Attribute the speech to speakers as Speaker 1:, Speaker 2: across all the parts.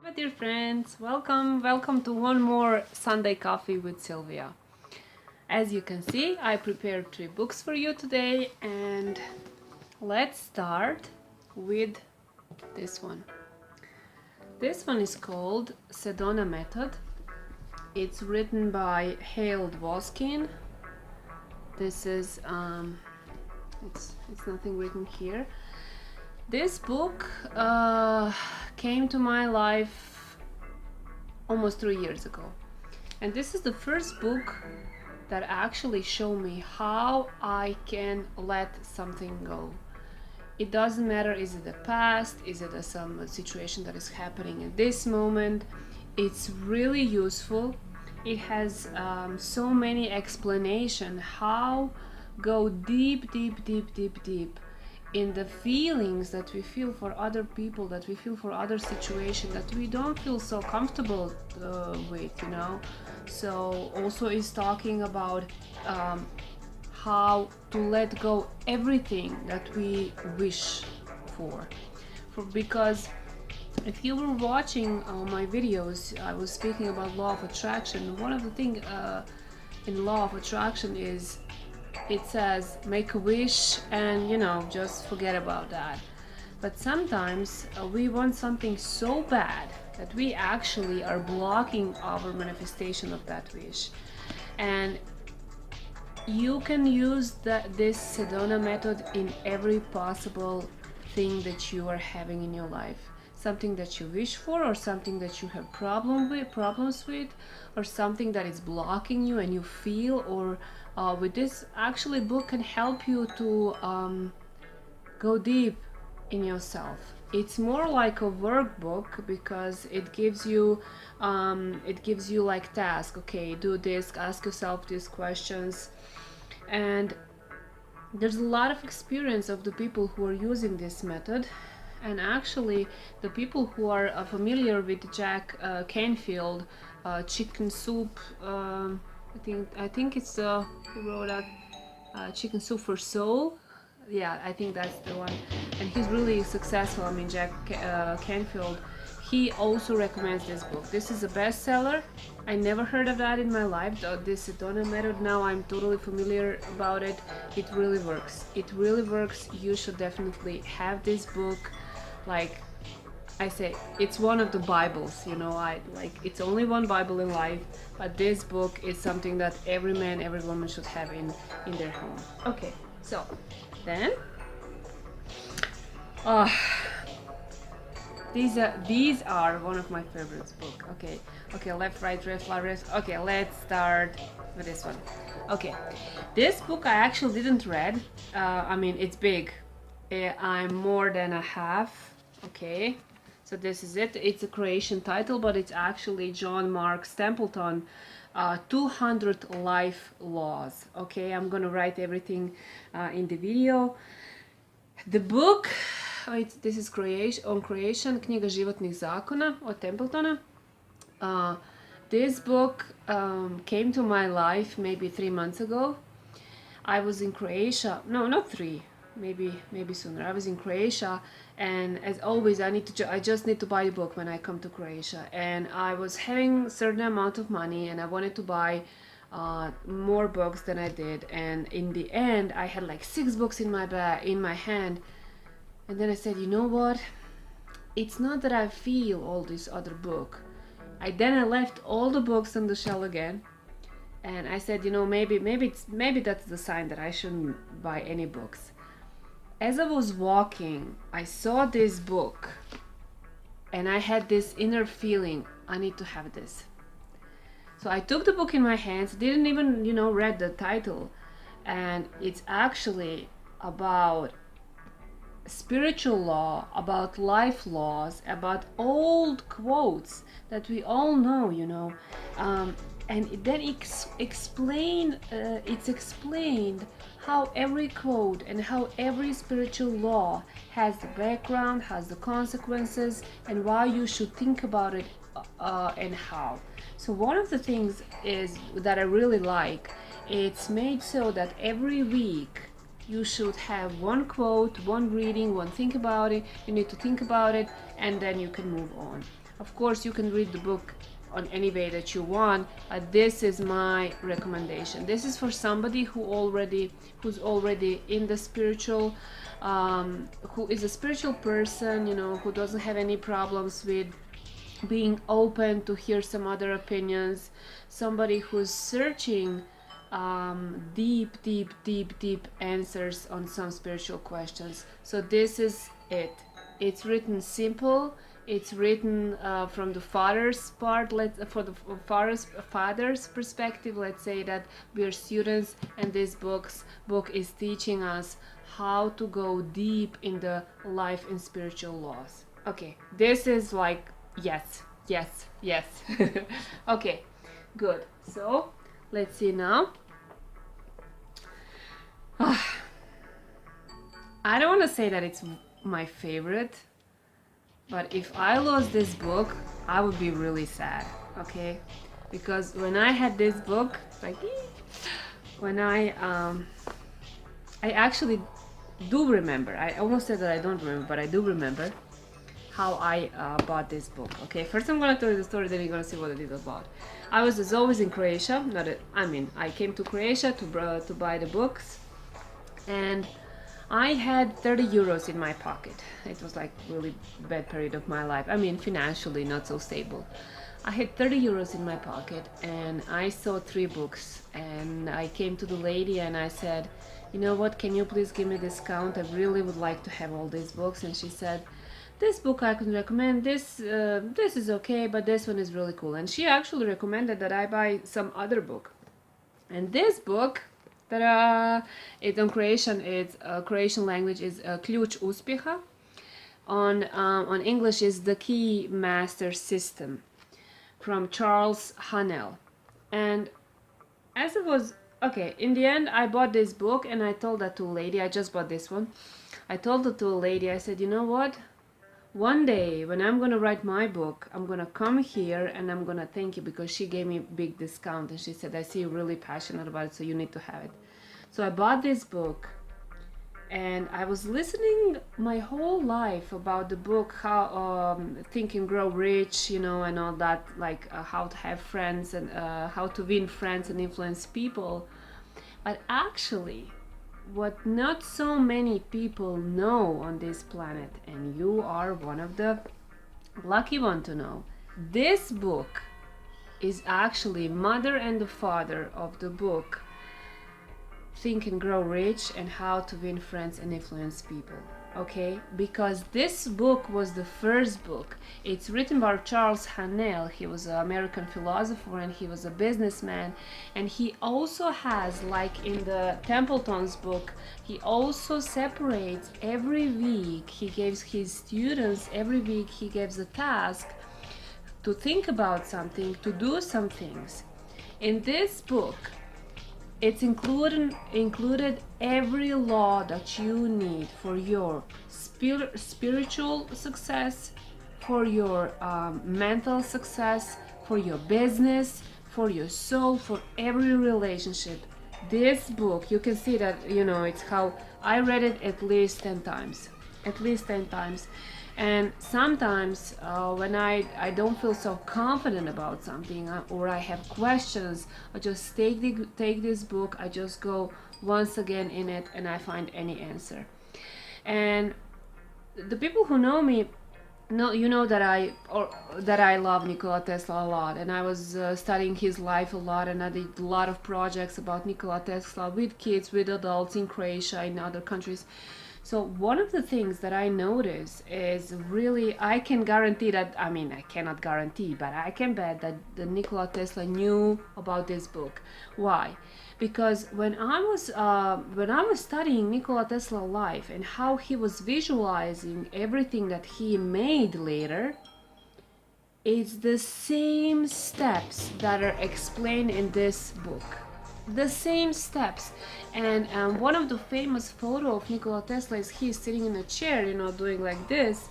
Speaker 1: My dear friends, welcome to one more Sunday coffee with Silvia. As you can see, I prepared 3 books for you today, and let's start with this one. This one is called Sedona Method. It's written by Hailed Voskin. This is it's nothing written here. This book came to my life almost 3 years ago, and this is the first book that actually showed me how I can let something go. It doesn't matter, is it the past, is it some situation that is happening at this moment. It's really useful. It has so many explanations how go deep in the feelings that we feel for other people, that we feel for other situations that we don't feel so comfortable with, So also is talking about how to let go everything that we wish for because if you were watching my videos, I was speaking about law of attraction. One of the things in law of attraction is it says make a wish and just forget about that. But sometimes we want something so bad that we actually are blocking our manifestation of that wish. And you can use this Sedona method in every possible thing that you are having in your life. Something that you wish for, or something that you have problems with, or something that is blocking you and you feel, or with this actually book can help you to go deep in yourself. It's more like a workbook because it gives you like task. Okay, do this, ask yourself these questions, and there's a lot of experience of the people who are using this method. And actually, the people who are familiar with Jack Canfield, Chicken Soup, I think it's who wrote that, Chicken Soup for Soul. Yeah, I think that's the one. And he's really successful. I mean, Jack Canfield. He also recommends this book. This is a bestseller. I never heard of that in my life. This Sedona method. Now I'm totally familiar about it. It really works. It really works. You should definitely have this book. Like I say, it's one of the Bibles, it's only one Bible in life, but this book is something that every man, every woman should have in their home. Okay, so then these are one of my favorite books. Okay, left, right, left, right. Okay, let's start with this one. Okay, this book I actually didn't read. It's big. I'm more than a half. Okay, so this is it. It's a Croatian title, but it's actually John Mark Stapleton, 200 Life Laws. Okay, I'm gonna write everything in the video. The book, this is on Croatian, Knjiga životnih zakona od Templetona. This book came to my life maybe 3 months ago. I was in Croatia. No, not 3. Maybe sooner. I was in Croatia, and as always, I just need to buy a book when I come to Croatia. And I was having a certain amount of money, and I wanted to buy more books than I did. And in the end, I had like 6 books in my hand. And then I said, you know what? It's not that I feel all this other book. I left all the books on the shelf again. And I said, maybe that's the sign that I shouldn't buy any books. As I was walking, I saw this book, and I had this inner feeling, I need to have this. So I took the book in my hands, didn't even, read the title, and it's actually about spiritual law, about life laws, about old quotes that we all know, and then it's explained how every code and how every spiritual law has the background, has the consequences, and why you should think about it and how. So one of the things is that I really like, it's made so that every week you should have one quote, one reading, one think about it. You need to think about it, and then you can move on. Of course, you can read the book on any way that you want, but this is my recommendation. This is for somebody who's already in the spiritual, who is a spiritual person, you know, who doesn't have any problems with being open to hear some other opinions, somebody who's searching deep answers on some spiritual questions. So this is it. It's written simple. It's written from the father's part. For the father's perspective, let's say that we are students, and this book is teaching us how to go deep in the life and spiritual laws. Okay, this is like yes. Okay, good. So let's see now. I don't want to say that it's my favorite, but if I lost this book, I would be really sad, okay? Because when I had this book, like, when I actually do remember, I almost said that I don't remember, but I do remember how I bought this book, okay? First I'm gonna tell you the story, then you're gonna see what it is about. I was, as always, in Croatia. I came to Croatia to buy the books, and I had 30 euros in my pocket. It was like really bad period of my life. I mean, financially not so stable. I had 30 euros in my pocket, and I saw 3 books, and I came to the lady and I said, you know what, can you please give me a discount? I really would like to have all these books. And she said, this book I can recommend, this is okay, but this one is really cool. And she actually recommended that I buy some other book. And this book, it's on Croatian, it's Croatian language is Ključ uspjeha. On English is The Key Master System, from Charles Haanel. And as it was, okay, in the end I bought this book, and I told that to a lady. I just bought this one. I told it to a lady. I said, you know what? One day when I'm gonna write my book, I'm gonna come here and I'm gonna thank you, because she gave me a big discount, and she said, I see you're really passionate about it, so you need to have it. So I bought this book, and I was listening my whole life about the book, how Think and Grow Rich, you know, and all that, like how to have friends and how to win friends and influence people. But actually, what not so many people know on this planet, and you are one of the lucky one to know, this book is actually mother and the father of the book Think and Grow Rich and How to Win Friends and Influence People. Okay, because this book was the first book. It's written by Charles Haanel. He was an American philosopher, and he was a businessman, and he also has, like in the Templeton's book, he also separates every week. He gives his students, every week he gives a task to think about something, to do some things. In this book, it's included every law that you need for your spiritual success, for your mental success, for your business, for your soul, for every relationship. This book, you can see that, you know, it's how I read it at least 10 times. At least 10 times. And sometimes when I don't feel so confident about something, or I have questions, I just take this book, I just go once again in it, and I find any answer. And the people who know me know that I love Nikola Tesla a lot, and I was studying his life a lot, and I did a lot of projects about Nikola Tesla with kids, with adults in Croatia, in other countries. So one of the things that I notice is really, I can guarantee that, I mean, I cannot guarantee, but I can bet that the Nikola Tesla knew about this book. Why? Because when I was studying Nikola Tesla's life and how he was visualizing everything that he made later, it's the same steps that are explained in this book. The same steps. And one of the famous photo of Nikola Tesla is he's sitting in a chair, you know, doing like this,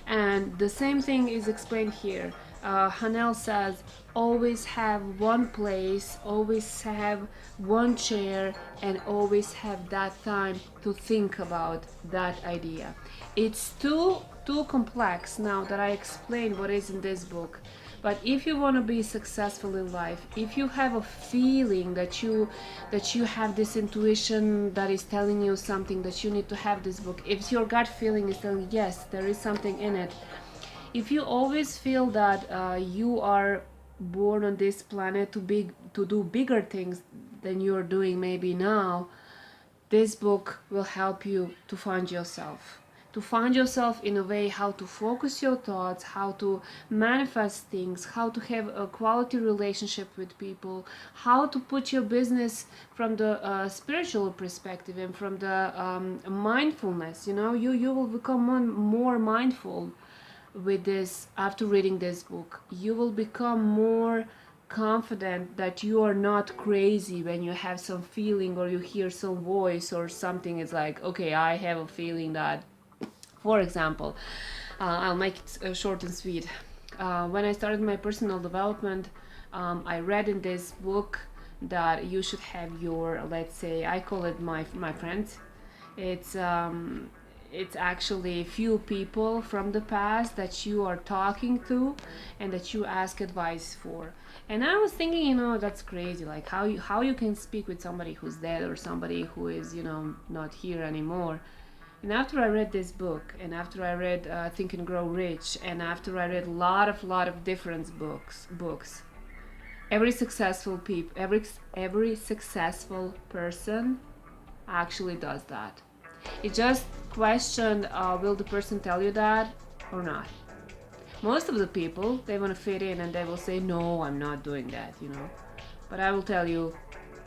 Speaker 1: and the same thing is explained here. Hanel says, always have one place, always have one chair, and always have that time to think about that idea. It's too complex now that I explain what is in this book. But if you want to be successful in life, if you have a feeling that you have this intuition that is telling you something, that you need to have this book, if your gut feeling is telling yes, there is something in it, if you always feel that you are born on this planet to do bigger things than you're doing maybe now, this book will help you to find yourself. To find yourself in a way how to focus your thoughts, how to manifest things, how to have a quality relationship with people, how to put your business from the spiritual perspective and from the mindfulness. You know, you will become more mindful with this after reading this book. You will become more confident that you are not crazy when you have some feeling or you hear some voice or something. It's like, okay, I have a feeling that, for example, I'll make it short and sweet. When I started my personal development, I read in this book that you should have your, let's say, I call it my friends. It's actually few people from the past that you are talking to and that you ask advice for. And I was thinking, you know, that's crazy. Like how you can speak with somebody who's dead or somebody who is, you know, not here anymore. And after I read this book, and after I read Think and Grow Rich, and after I read a lot of different books, every successful person actually does that. It just question, will the person tell you that or not? Most of the people, they want to fit in and they will say, no, I'm not doing that, you know. But I will tell you,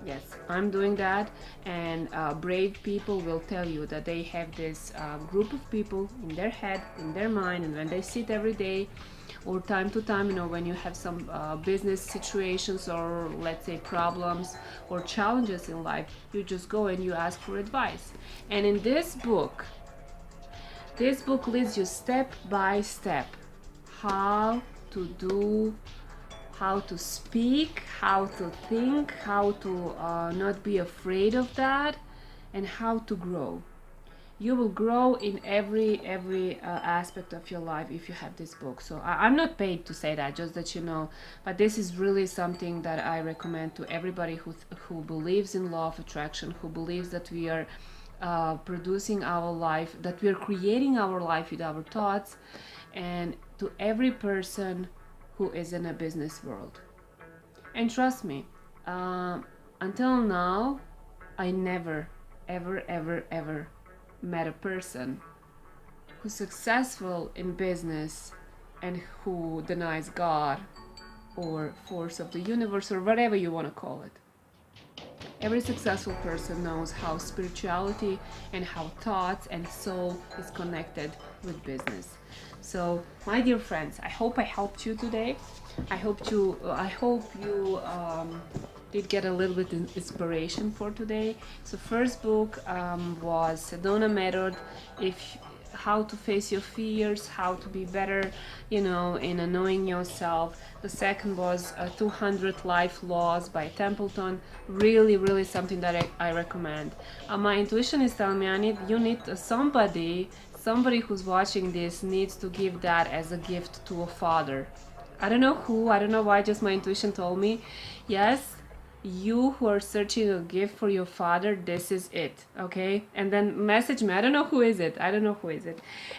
Speaker 1: yes, I'm doing that. And brave people will tell you that they have this group of people in their head, in their mind, and when they sit every day or time to time, you know, when you have some business situations or let's say problems or challenges in life, you just go and you ask for advice. And in this book leads you step by step how to do, how to speak, how to think, how to not be afraid of that, and how to grow. You will grow in every aspect of your life if you have this book. So I'm not paid to say that, just that you know, but this is really something that I recommend to everybody who believes in law of attraction, who believes that we are producing our life, that we are creating our life with our thoughts, and to every person who is in a business world. And trust me, until now, I never, ever met a person who's successful in business and who denies God or force of the universe or whatever you want to call it. Every successful person knows how spirituality and how thoughts and soul is connected with business. So, my dear friends, I hope I helped you today. I hope you did get a little bit of inspiration for today. So, first book was Sedona Method. How to face your fears, how to be better, you know, in knowing yourself. The second was 200 Life Laws by Templeton. Really something that I recommend. My intuition is telling me you need somebody who's watching this needs to give that as a gift to a father. I don't know who, I don't know why, just my intuition told me, yes, you who are searching a gift for your father, this is it, okay? And then message me. I don't know who is it.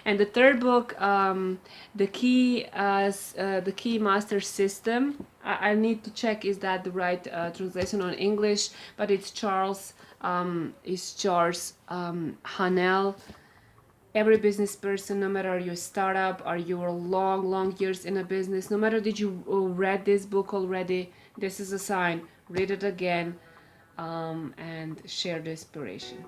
Speaker 1: And the third book, the key master system. I need to check is that the right translation on English, but it's Charles Hanel. Every business person, no matter your startup or your long years in a business, no matter did you read this book already, this is a sign. Read it again and share the inspiration.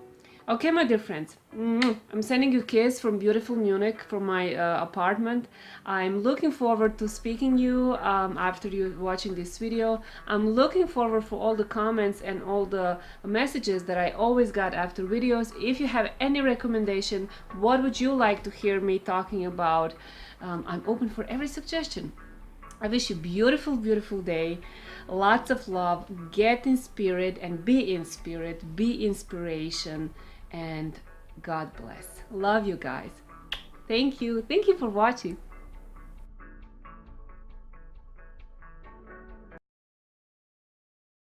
Speaker 1: Okay, my dear friends, I'm sending you a kiss from beautiful Munich, from my apartment. I'm looking forward to speaking you after you watching this video. I'm looking forward for all the comments and all the messages that I always got after videos. If you have any recommendation, what would you like to hear me talking about? I'm open for every suggestion. I wish you beautiful, beautiful day. Lots of love. Get in spirit and be in spirit. Be inspiration. And God bless. Love you guys. Thank you. Thank you for watching.